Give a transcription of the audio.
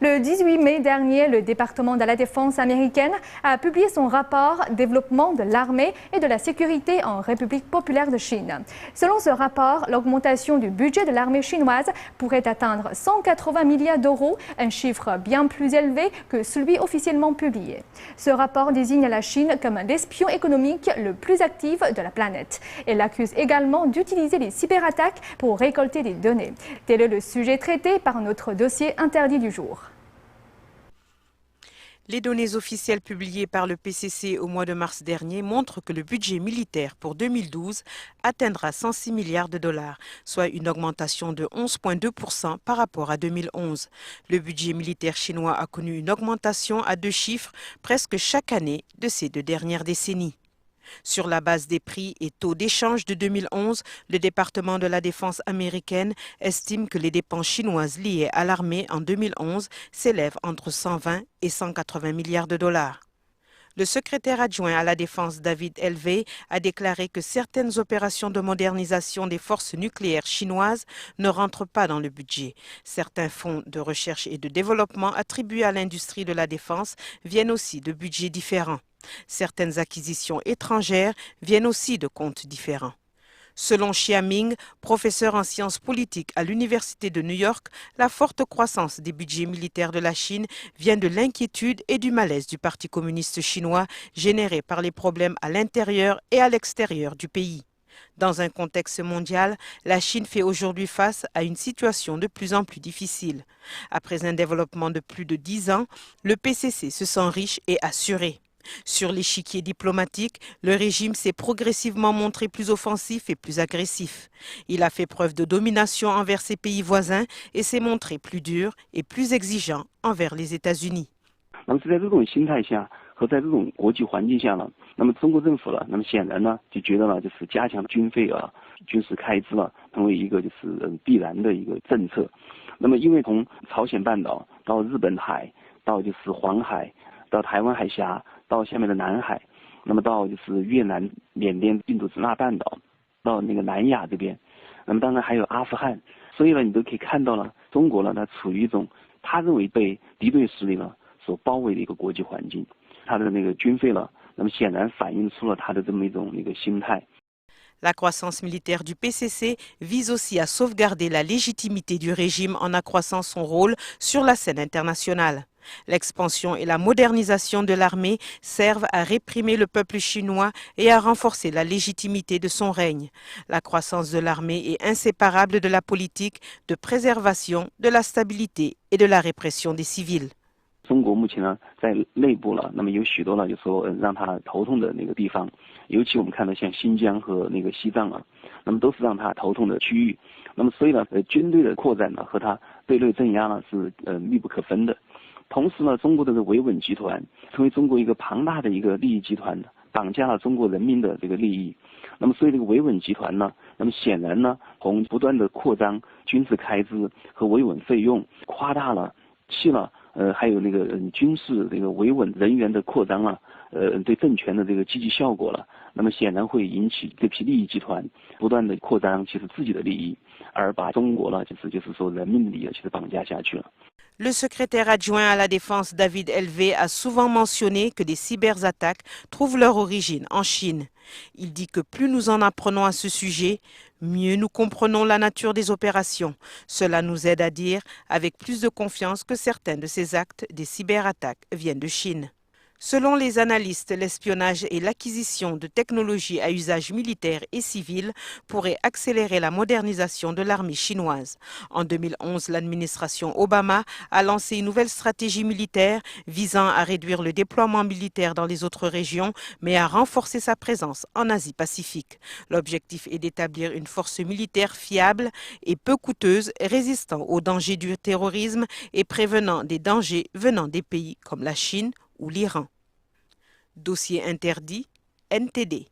Le 18 mai dernier, le département de la Défense américaine a publié son rapport « Développement de l'armée et de la sécurité en République populaire de Chine ». Selon ce rapport, l'augmentation du budget de l'armée chinoise pourrait atteindre 180 milliards d'euros, un chiffre bien plus élevé que celui officiellement publié. Ce rapport désigne la Chine comme l'espion économique le plus actif de la planète. Elle l'accuse également d'utiliser les cyberattaques pour récolter des données. Tel est le sujet traité par notre dossier interdit du jour. Les données officielles publiées par le PCC au mois de mars dernier montrent que le budget militaire pour 2012 atteindra 106 milliards de dollars, soit une augmentation de 11,2% par rapport à 2011. Le budget militaire chinois a connu une augmentation à 2 chiffres presque chaque année de ces 2 dernières décennies. Sur la base des prix et taux d'échange de 2011, le département de la Défense américaine estime que les dépenses chinoises liées à l'armée en 2011 s'élèvent entre 120 et 180 milliards de dollars. Le secrétaire adjoint à la Défense David Elvey a déclaré que certaines opérations de modernisation des forces nucléaires chinoises ne rentrent pas dans le budget. Certains fonds de recherche et de développement attribués à l'industrie de la défense viennent aussi de budgets différents. Certaines acquisitions étrangères viennent aussi de comptes différents. Selon Xia Ming, professeur en sciences politiques à l'Université de New York, la forte croissance des budgets militaires de la Chine vient de l'inquiétude et du malaise du Parti communiste chinois générés par les problèmes à l'intérieur et à l'extérieur du pays. Dans un contexte mondial, la Chine fait aujourd'hui face à une situation de plus en plus difficile. Après un développement de plus de 10 ans, le PCC se sent riche et assuré. Sur l'échiquier diplomatique, le régime s'est progressivement montré plus offensif et plus agressif. Il a fait preuve de domination envers ses pays voisins et s'est montré plus dur et plus exigeant envers les États-Unis. 那么是在这种心态下和在这种国际环境下呢，那么中国政府呢，那么显然呢就觉得呢，就是加强军费啊、军事开支了，成为一个就是必然的一个政策。那么因为从朝鲜半岛到日本海，到就是黄海，到台湾海峡。 到下面的南海，那么到就是越南、缅甸、印度支那半岛，到那个南亚这边，那么当然还有阿富汗，所以呢，你都可以看到了，中国呢，它处于一种他认为被敌对势力呢所包围的一个国际环境，它的那个军费呢，那么显然反映出了它的这么一种那个心态。 La croissance militaire du PCC vise aussi à sauvegarder la légitimité du régime en accroissant son rôle sur la scène internationale. L'expansion et la modernisation de l'armée servent à réprimer le peuple chinois et à renforcer la légitimité de son règne. La croissance de l'armée est inséparable de la politique de préservation de la stabilité et de la répression des civils. 中国目前呢，在内部了，那么有许多呢，就说让他头痛的那个地方，尤其我们看到像新疆和那个西藏啊，那么都是让他头痛的区域。那么所以呢，军队的扩展呢和他对内镇压呢是密不可分的。同时呢，中国的维稳集团成为中国一个庞大的一个利益集团，绑架了中国人民的这个利益。那么所以这个维稳集团呢，那么显然呢，从不断的扩张军事开支和维稳费用，夸大了去了。 还有那个军事这个维稳人员的扩张啊，对政权的这个积极效果了，那么显然会引起这批利益集团不断的扩张其实自己的利益，而把中国呢就是说人民的利益其实绑架下去了。 Le secrétaire adjoint à la défense David Elvey a souvent mentionné que des cyberattaques trouvent leur origine en Chine. Il dit que plus nous en apprenons à ce sujet, mieux nous comprenons la nature des opérations. Cela nous aide à dire avec plus de confiance que certains de ces actes des cyberattaques viennent de Chine. Selon les analystes, l'espionnage et l'acquisition de technologies à usage militaire et civil pourraient accélérer la modernisation de l'armée chinoise. En 2011, l'administration Obama a lancé une nouvelle stratégie militaire visant à réduire le déploiement militaire dans les autres régions, mais à renforcer sa présence en Asie-Pacifique. L'objectif est d'établir une force militaire fiable et peu coûteuse, résistant aux dangers du terrorisme et prévenant des dangers venant des pays comme la Chine ou l'Iran. Dossier interdit, NTD.